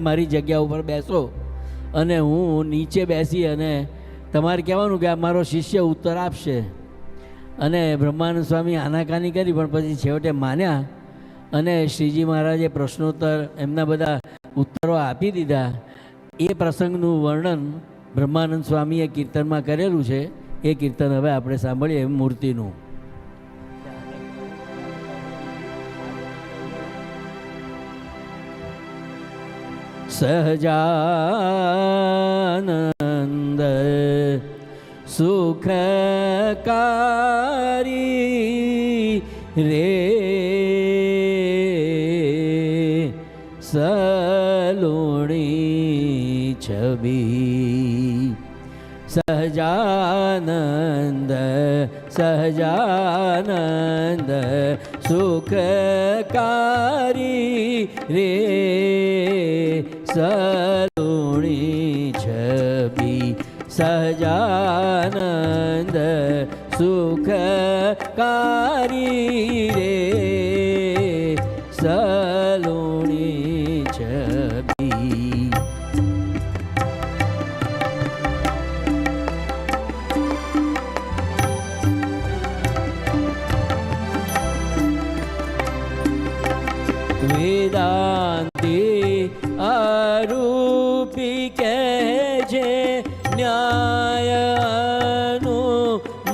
મારી જગ્યા ઉપર બેસો અને હું નીચે બેસી અને તમારે કહેવાનું કે આ મારો શિષ્ય ઉત્તર આપશે. અને બ્રહ્માનંદ સ્વામી આનાકાની કરી, પણ પછી છેવટે માન્યા અને શ્રીજી મહારાજે પ્રશ્નોત્તર એમના બધા ઉત્તરો આપી દીધા. એ પ્રસંગનું વર્ણન બ્રહ્માનંદ સ્વામીએ કીર્તનમાં કરેલું છે. એ કીર્તન હવે આપણે સાંભળીએ મૂર્તિનું. સહજાનંદ સુખકારી રે સલુણી છબી. સહજાનંદ સહજાનંદ સુખકારી રે સલુણી છબી. સહજાનંદ સુખકારી રે સલુણી છબી. વેદાંતિ અરૂપી કહેજે ન્યાયનું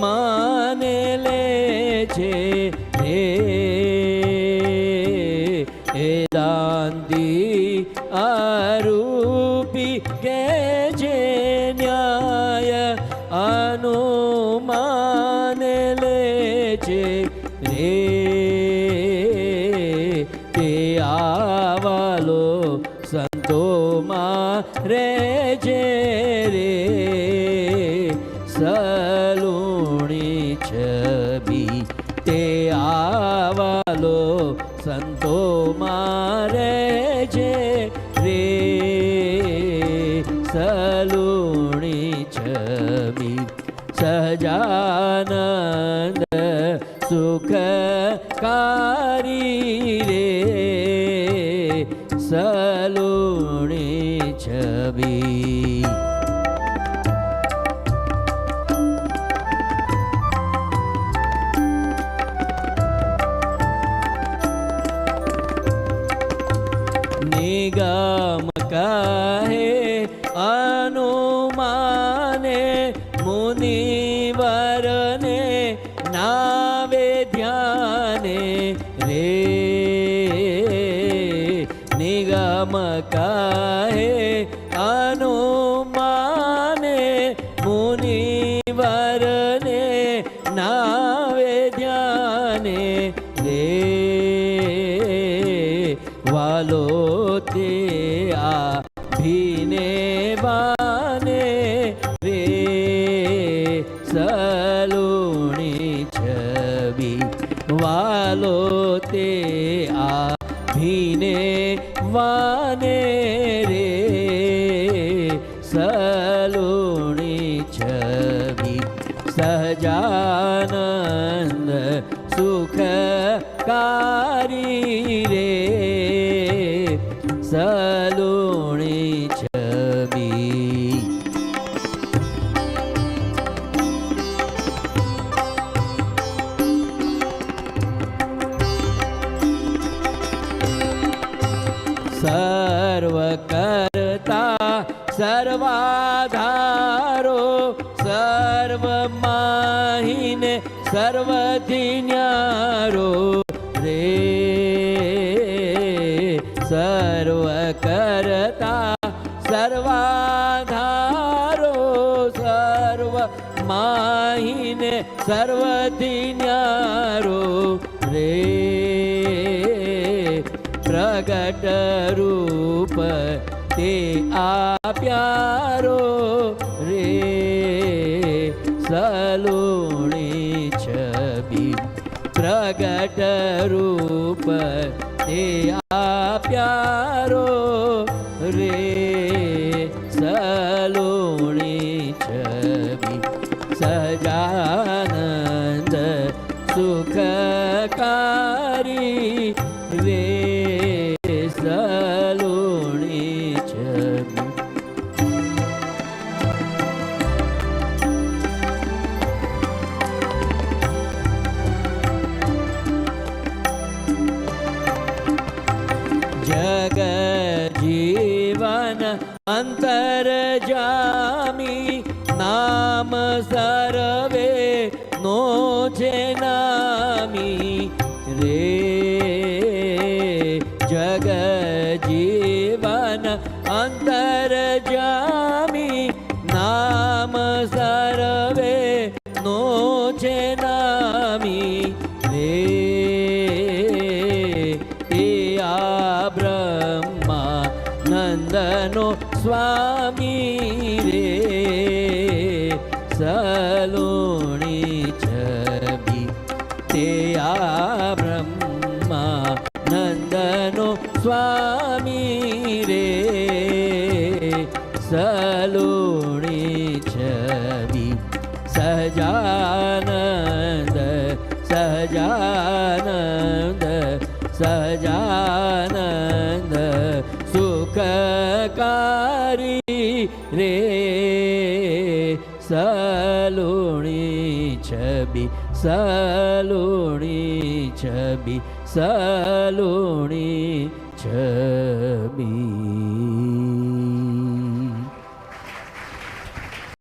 માને લે છે રે. વેદાંતિ અરૂપી કહેજે ન્યાય અનુમાને લે છે રે. આવાલો સંતોમાં રહેજે રે સલુણી છબી. તે આવાલો સંતોમાં રહેજે રે સલુણી છબી. સહજાનંદ સુખકારી રે સલુણી છબી. નિગમ કહે અનુમાને મુનિવરને નાવે ધ્યાને રે. નિગમ કહે અનુમાને મુનિવરને નાવે ધ્યાને રે. વાલો તે આભીને બાને રે સલુણી છબી. વાલો તે આભીને વાને રે સલુણી છબી. સહજાનંદ સુખકારી રે સલુણી છબી. સર્વ કરતા સર્વાધારો સર્વમાહીને સર્વથી ન્યારો રે. સર્વ કરતા સર્વાધારો સર્વમાહીને સર્વથી ન્યારો રે. પ્રગટ રૂપ તે આપ્યારો રે સલુણી છબી. પ્રગટ રૂપ તે આપ્યારો રે સલુણી છબી. સહજાનંદ સુખકારી રે સલુણી જીવન અંતરજામી નામ સર્વે નો છે નામી રે જગ જીવન અંતરજામી નામ સર્વે નો છે નામી રે એ આ બ્રહ્મા નંદનો સ્વામી રે સલોણી છબી તે આ બ્રહ્મા નંદનો સ્વામી રે સલોણી છબી સહજાનંદ સહજાનંદ સહજાનંદ સુખકારી રે સલોણી છબી સલોણી છબી સલોણી છબી